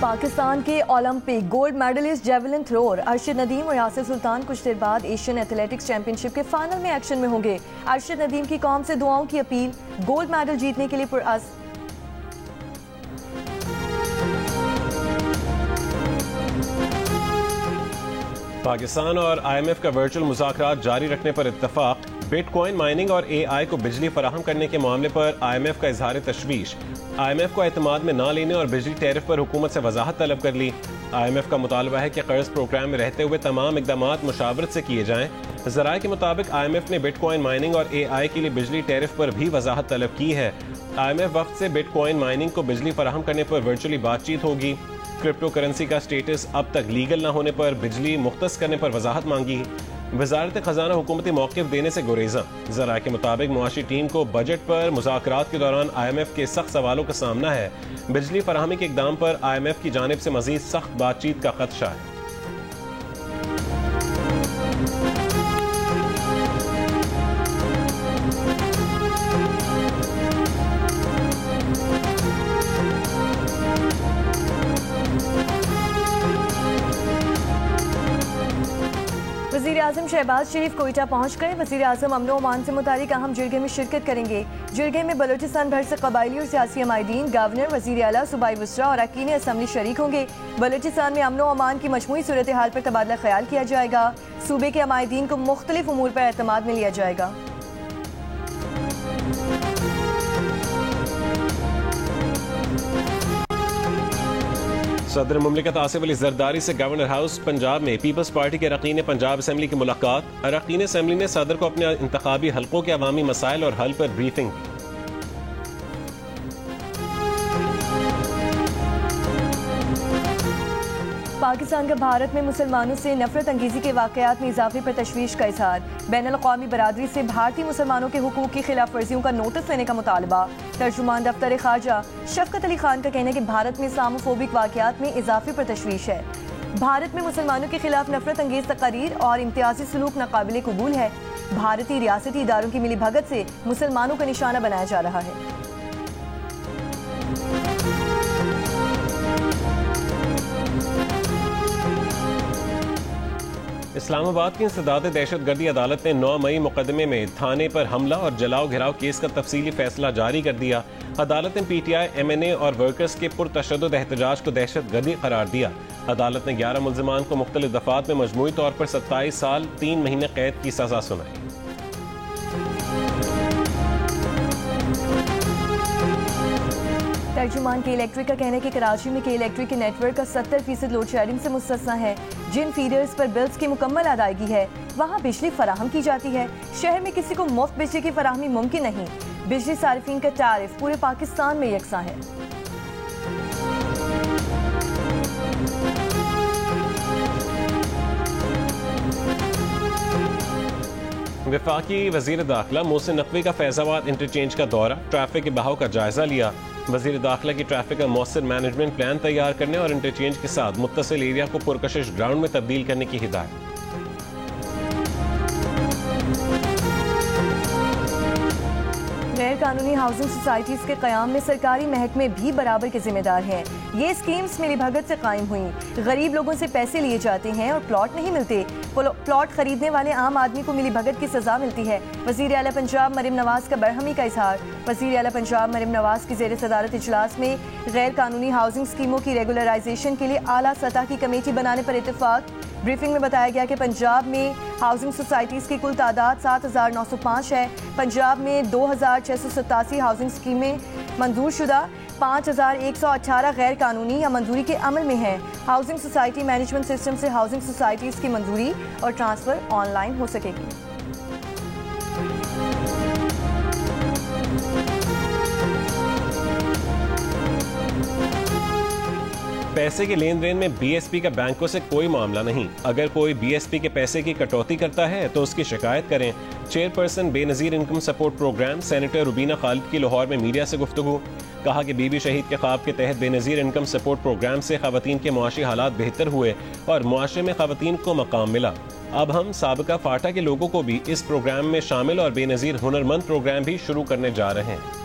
पाकिस्तान के Olympic gold medalist javelin thrower Arshad Nadeem और यासिर सुल्तान कुछ देर बाद एशियन एथलेटिक्स चैंपियनशिप के फाइनल में एक्शन में होंगे। अरशद नदीम की कौम से दुआओं की अपील, गोल्ड मेडल जीतने के लिए पुरअज़्म। पाकिस्तान और IMF का वर्चुअल मुज़ाकरात जारी रखने पर इत्तफाक। बिटकॉइन माइनिंग और AI को बिजली फराहम करने के मामले पर IMF का इजहार तशवीश। IMF को एतमाद में ना लेने और बिजली टैरिफ पर हुकूमत से वजाहत तलब कर ली। IMF का मुतालबा है कि कर्ज प्रोग्राम में रहते हुए तमाम इक़दामात मुशावरत से किए जाएं। ज़राए के मुताबिक IMF ने बिटकॉइन माइनिंग और AI के लिए बिजली टैरिफ पर भी वजाहत तलब की है। IMF वक्त से बिटकॉइन माइनिंग को बिजली फराहम करने पर वर्चुअली बातचीत होगी। क्रिप्टो करेंसी का स्टेटस अब तक लीगल न होने पर बिजली मुख्तस करने पर वजाहत मांगी। वजारत खजाना हुकूमती मौक़िफ़ देने से गुरेज़ा। ज़राए के मुताबिक मुआशी टीम को बजट पर मुज़ाकरात के दौरान IMF के सख्त सवालों का सामना है। बिजली फराहमी के इक़दाम पर IMF की जानिब से मज़ीद सख्त बातचीत का खदशा है। वज़ीर आज़म शहबाज शरीफ कोयटा पहुँच गए। वज़ीर आज़म अमन ओमान से मुतालिक अहम जिरगे में शिरकत करेंगे। जिरगे में बलोचिस्तान भर से कबायली और सियासी अमायदीन, गवर्नर, वज़ीर आला, सूबाई वज़रा और अरकान असम्बली शरीक होंगे। बलोचिस्तान में अमन ओमान की मजमूई सूरत हाल पर तबादला ख्याल किया जाएगा। सूबे के अमायदीन को मुख्तलिफ उमूर पर एतमाद में लिया जाएगा। सदर मुमलिकत आसिफ अली जरदारी से गवर्नर हाउस पंजाब में पीपल्स पार्टी के अरकान पंजाब असम्बली की मुलाकात। अरकान असम्बली ने सदर को अपने इंतखाबी हल्कों के अवामी मसाइल और हल पर ब्रीफिंग दी। पाकिस्तान का भारत में मुसलमानों से नफरत अंगेजी के वाकयात में इजाफे पर तशवीश का इजहार। बैनुल अक़वामी बरादरी से भारतीय मुसलमानों के हुकूक की खिलाफ वर्जियों का नोटिस लेने का मुतालबा। तर्जुमान दफ्तर खारजा शफकत अली खान का कहना है कि भारत में इस्लामोफोबिक वाकयात में इजाफे पर तशवीश है। भारत में मुसलमानों के खिलाफ नफरत अंगेज तकारीर और इम्तियाजी सलूक नाकाबिले कबूल है। भारतीय रियासती इदारों की मिली भगत से मुसलमानों का निशाना बनाया जा रहा है। इस्लामाबाद की इंसदाद दहशतगर्दी अदालत ने 9 मई मुकदमे में थाने पर हमला और जलाओ घिराव केस का तफसीली फैसला जारी कर दिया। अदालत ने PTI, MNA और वर्कर्स के पुरतशद्दुद एहतजाज को दहशतगर्दी करार दिया। अदालत ने 11 मुल्ज़िमान को मुख्तलिफ दफ़ात में मजमूई तौर पर 27 साल 3 महीने कैद की सजा सुनाई। तर्जुमान के इलेक्ट्रिक का कहना है कि कराची में के इलेक्ट्रिक के नेटवर्क का 70% लोड शेडिंग से मुस्तस्ना है। जिन फीडर्स पर बिल्स की मुकम्मल अदायगी है वहाँ बिजली फराहम की जाती है। शहर में किसी को मुफ्त बिजली की फराहमी मुमकिन नहीं। बिजली सारिफीन का टैरिफ पूरे पाकिस्तान में यकसा है। वफाकी वज़ीर दाखिला मोहसिन नकवी का फैज़ाबाद इंटरचेंज का दौरा, ट्रैफिक के बहाव का जायजा लिया। वज़ीर दाखिला की ट्रैफिक का मौसर मैनेजमेंट प्लान तैयार करने और इंटरचेंज के साथ मुत्तसिल एरिया को पुरकशिश ग्राउंड में तब्दील करने की हिदायत। गैर कानूनी हाउसिंग सोसाइटीज के क़याम में सरकारी महकमे भी बराबर के जिम्मेदार हैं। ये स्कीम्स मिली भगत से कायम हुई। गरीब लोगों से पैसे लिए जाते हैं और प्लॉट नहीं मिलते। प्लॉट खरीदने वाले आम आदमी को मिली भगत की सजा मिलती है। वज़ीर आला पंजाब मरियम नवाज का बरहमी का इजहार। वज़ीर आला पंजाब मरियम नवाज की ज़ेर सदारत इजलास में गैर कानूनी हाउसिंग स्कीमों की रेगुलराइजेशन के लिए आला सतह की कमेटी बनाने पर इत्तेफाक। ब्रीफिंग में बताया गया कि पंजाब में हाउसिंग सोसाइटीज़ की कुल तादाद 7,905 है। पंजाब में 2,687 हाउसिंग स्कीमें मंजूर शुदा, 5,118 गैर कानूनी या मंजूरी के अमल में हैं। हाउसिंग सोसाइटी मैनेजमेंट सिस्टम से हाउसिंग सोसाइटीज़ की मंजूरी और ट्रांसफ़र ऑनलाइन हो सकेगी। पैसे के लेन देन में BSP का बैंकों से कोई मामला नहीं। अगर कोई BSP के पैसे की कटौती करता है तो उसकी शिकायत करें। Chairperson Benazir income support programme senator Rubina Khalid की लाहौर में मीडिया से गुफ्तगू। कहा कि बीबी शहीद के ख्वाब के तहत बेनज़ीर इनकम सपोर्ट प्रोग्राम से ख़वातीन के मुआशी हालात बेहतर हुए और मुआशरे में ख़वातीन को मकाम मिला। अब हम साबिका फाटा के लोगों को भी इस प्रोग्राम में शामिल और बेनज़ीर हुनरमंद प्रोग्राम भी शुरू करने जा रहे हैं।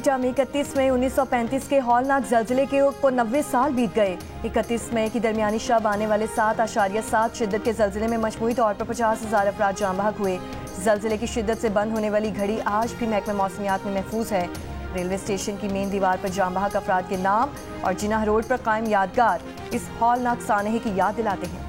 क्वेटा में 31 मई 1935 के हौलनाक जल्जले को 90 साल बीत गए। 31 मई की दरमियानी शब आने वाले 7.7 शिद्दत के जल्जले में मजमूई तौर पर 50,000 अफराद जाँ बहक हुए। जल्जले की शिद्दत से बंद होने वाली घड़ी आज भी महकमे मौसमियात में महफूज है। रेलवे स्टेशन की मेन दीवार पर जाँ बहक अफराद के नाम और जिनाह रोड पर कायम यादगार इस हौलनाक सानहे की याद दिलाते हैं।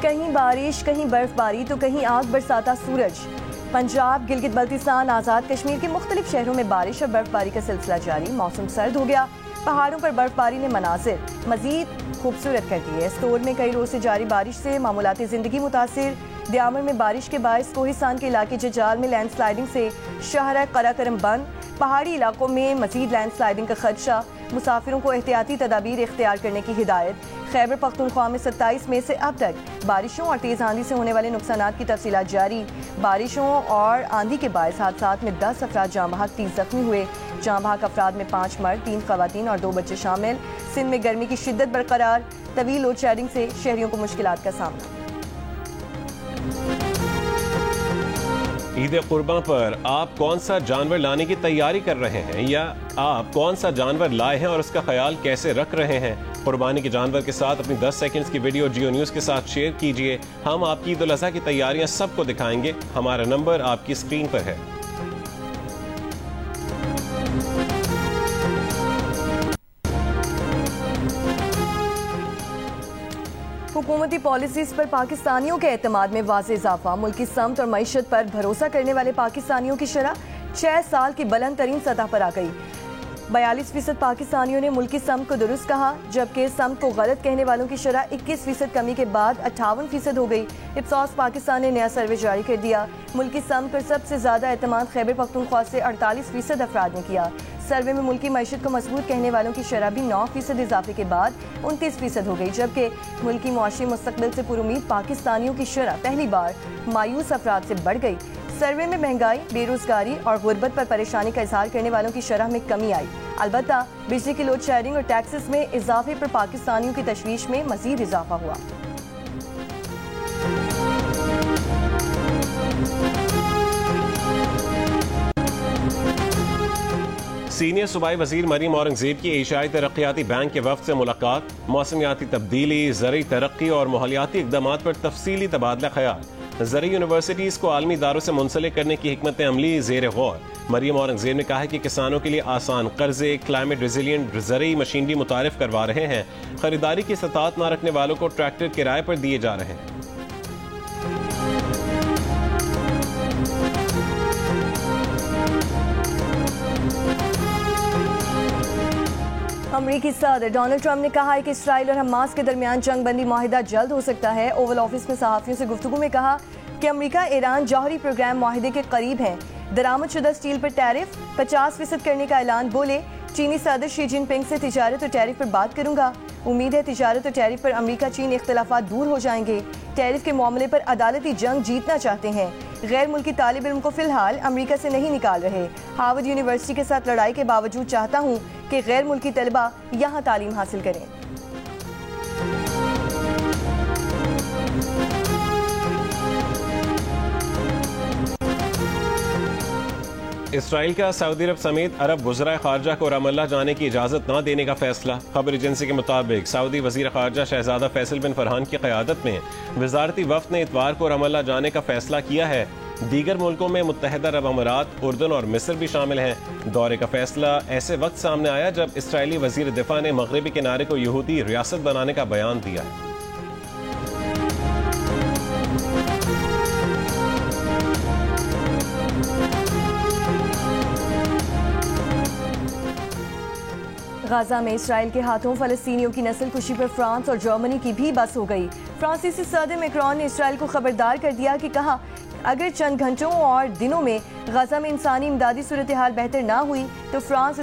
कहीं बारिश, कहीं बर्फबारी तो कहीं आग बरसाता सूरज। पंजाब, गिलगित बल्तिस्तान, आज़ाद कश्मीर के मुख्तलिफ शहरों में बारिश और बर्फबारी का सिलसिला जारी। मौसम सर्द हो गया। पहाड़ों पर बर्फबारी ने मनाजिर मजीद खूबसूरत कर दी है। स्टोर में कई रोज से जारी बारिश से मामूलाती जिंदगी मुतासिर। दियामर में बारिश के बायस कोहिस्तान के इलाके जजाल में लैंडस्लाइडिंग से शाहरा कराकरम बंद। पहाड़ी इलाकों में मजीद लैंडस्लाइडिंग का खदशा। मुसाफिरों को एहतियाती तदाबीर इख्तियार करने की हिदायत। खैबर पख्तूनख्वा में 27 मई से अब तक बारिशों और तेज़ आंधी से होने वाले नुकसानात की तफसीलात जारी। बारिशों और आंधी के बायस हादसात में 10 अफराद जाँ बहक, 30 जख्मी हुए। जाँ बहक अफराद में 5 मर्द, 3 खवातीन और 2 बच्चे शामिल। सिंध में गर्मी की शिद्दत बरकरार। तवील लोड शेडिंग से शहरियों को मुश्किलात का सामना। ईद कुर्बान पर आप कौन सा जानवर लाने की तैयारी कर रहे हैं, या आप कौन सा जानवर लाए हैं और उसका ख्याल कैसे रख रहे हैं? कुर्बानी के जानवर के साथ अपनी 10 सेकंड्स की वीडियो जियो न्यूज़ के साथ शेयर कीजिए। हम आपकी ईद उल अज़हा की तैयारियां सबको दिखाएंगे। हमारा नंबर आपकी स्क्रीन पर है। हुकूमती पॉलिसीज पर पाकिस्तानियों के एतमाद में वाज़े इजाफा। मुल्की समत और मईशत पर भरोसा करने वाले पाकिस्तानियों की शरह 6 साल की बुलंद तरीन सतह पर आ गई। 42% पाकिस्तानियों ने मुल्की समत को दुरुस्त कहा, जबकि समत को गलत कहने वालों की शरह 21% कमी के बाद 58% हो गई। इप्सॉस पाकिस्तान ने नया सर्वे जारी कर दिया। मुल्की समत पर सबसे ज्यादा एतमाद खैबर पख्तूनख्वा से 48% अफराद ने किया। सर्वे में मुल्की मईशत को मजबूत कहने वालों की शरह भी 9% इजाफे के बाद 29% हो गई, जबकि मुल्की मुआशी मुस्तकबिल से पुरुमीद पाकिस्तानियों की शरह पहली बार मायूस अफराद से बढ़ गई। सर्वे में महंगाई, बेरोजगारी और गुर्बत पर परेशानी का इजहार करने वालों की शरह में कमी आई। अलबत्ता बिजली की लोड शेडिंग और टैक्सेस में इजाफे पर पाकिस्तानियों की तशवीश में मजीद इजाफा हुआ। सीनियर सूबाई वजीर मरीम औरंगजेब की एशियाई तरक्याती बैंक के वफ्द से मुलाकात। मौसमियाती तब्दीली, ज़रई तरक्की और माहौलियाती इक़दामात पर तफसीली तबादला ख्याल। ज़रई यूनिवर्सिटीज़ को आलमी इदारों से मुंसलिक करने की हिकमत अमली ज़ेर गौर। मरीम औरंगजेब ने कहा है कि किसानों के लिए आसान कर्जे, क्लाइमेट रेजिलियंट ज़रई मशीनरी मुतारिफ करवा रहे हैं। खरीदारी की सतात न रखने वालों को ट्रैक्टर किराए पर दिए जा रहे हैं। अमरीकी सदर डोनाल्ड ट्रंप ने कहा है कि इसराइल और हमास के दरमियान जंग बंदी माहिदा जल्द हो सकता है। ओवल ऑफिस में सहाफ़ियों से गुफ्तगू में कहा कि अमरीका ईरान जौहरी प्रोग्राम माहिदे के करीब है। दरामद शुदा स्टील पर टैरिफ 50% करने का ऐलान। बोले, चीनी सदर शी जिनपिंग से तिजारत और टैरिफ पर बात करूंगा। उम्मीद है तिजारत और टैरिफ पर अमरीका चीन इख्तलाफात दूर हो जाएंगे। टैरिफ के मामले पर अदालती जंग जीतना चाहते हैं। गैर मुल्की तालिब इल्म को फिलहाल अमरीका से नहीं निकाल रहे। हार्वर्ड यूनिवर्सिटी के साथ लड़ाई के बावजूद चाहता हूँ कि गैर मुल्की तलबा यहाँ तालीम हासिल करें। इसराइल का सऊदी अरब समेत अरब वज़राए ख़ारजा को रमल्ला जाने की इजाज़त न देने का फैसला। खबर एजेंसी के मुताबिक सऊदी वज़ीर ख़ारजा शहजादा फैसल बिन फरहान की क़यादत में वज़ारती वफ़द ने इतवार को रमल्ला जाने का फैसला किया है। दीगर मुल्कों में मुत्तहिदा अरब अमारात, उर्दन और मिस्र भी शामिल हैं। दौरे का फैसला ऐसे वक्त सामने आया जब इसराइली वज़ीर दिफा ने मगरबी किनारे को यहूदी रियासत बनाने का बयान दिया है। गाजा में इसराइल के हाथों फलस्तीनियों की नस्ल कुशी पर फ्रांस और जर्मनी की भी बस हो गई। फ्रांसीसी सदर मैक्रोन ने इसराइल को खबरदार कर दिया कि कहा, अगर चंद घंटों और दिनों में गाजा में इंसानी इमदादी सूरत हाल बेहतर ना हुई तो फ्रांस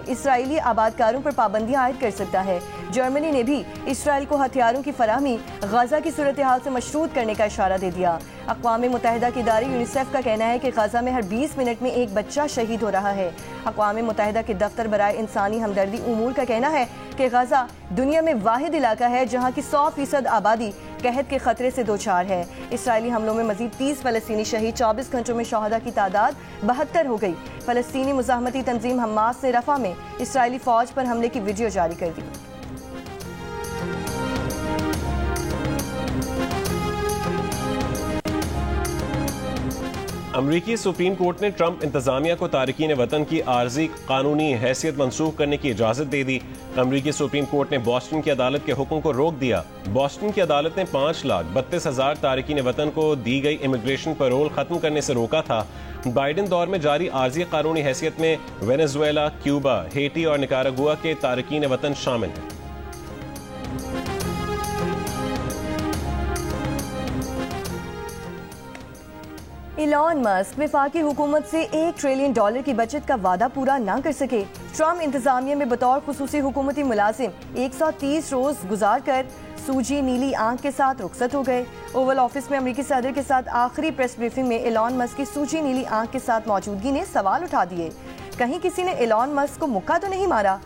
इसराइली आबादकारों पर पाबंदी आयद कर सकता है। जर्मनी ने भी इसराइल को हथियारों की फराहमी गाजा की सूरत हाल से मशरूत करने का इशारा दे दिया। अक़वाम मुत्तहिदा के इदारे यूनिसेफ का कहना है कि गाजा में हर 20 मिनट में एक बच्चा शहीद हो रहा है। अक़वाम मुत्तहिदा के दफ्तर बराए इंसानी हमदर्दी उमूर का कहना है कि गाजा दुनिया में वाहिद इलाका है जहाँ की 100% आबादी कहत के खतरे से दोचार है। इसराइली हमलों में मजीद 30 फलस्तीनी शहीद, 24 घंटों में शहादा की तादाद 72 हो गई। फलस्तीनी मुजाहमती तंजीम हमास ने रफा में इसराइली फौज पर हमले की वीडियो जारी कर दी। अमरीकी सुप्रीम कोर्ट ने ट्रंप इंतजामिया को तारकीन वतन की आर्जी कानूनी हैसियत मंसूख करने की इजाजत दे दी। अमरीकी सुप्रीम कोर्ट ने बॉस्टन की अदालत के हुक्म को रोक दिया। बॉस्टन की अदालत ने 5,32,000 तारकीन वतन को दी गई इमिग्रेशन पैरोल खत्म करने से रोका था। बाइडेन दौर में जारी आर्जी कानूनी हैसियत में वेनेजुएला, क्यूबा, हेटी और निकारागुआ के तारकीन वतन शामिल हैं। इलॉन मस्क वफाकी हुकूमत से $1 ट्रिलियन की बचत का वादा पूरा न कर सके। ट्रंप इंतजामिया में बतौर खुसूसी हुकूमती मुलाजिम 130 रोज गुजार कर सूजी नीली आंख के साथ रुखसत हो गए। ओवल ऑफिस में अमेरिकी सदर के साथ आखिरी प्रेस ब्रीफिंग में इलॉन मस्क की सूजी नीली आंख के साथ मौजूदगी ने सवाल उठा दिए। कहीं किसी ने इलॉन मस्क को मुक्का तो नहीं मारा?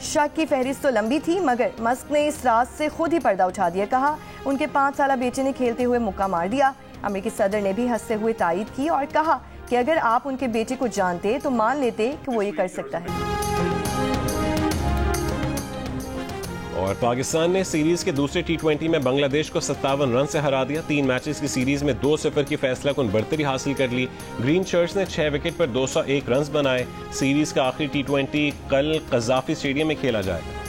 शक की फहरिस्त तो लंबी थी, मगर मस्क ने इस राज से खुद ही पर्दा उठा दिया। कहा उनके 5 साला बेटे ने खेलते हुए मुक्का मार दिया। अमेरिकी सदर ने भी हंसते हुए तायीद की और कहा कि अगर आप उनके बेटे को जानते तो मान लेते कि वो ये कर सकता है। और पाकिस्तान ने सीरीज के दूसरे T20 में बांग्लादेश को 57 रन से हरा दिया। 3 मैचेस की सीरीज में 2-0 की फैसला कुन बढ़तरी हासिल कर ली। ग्रीन शर्ट्स ने 6 विकेट पर 201 रन बनाए। सीरीज का आखिरी T20 कल कज़ाफी स्टेडियम में खेला जाएगा।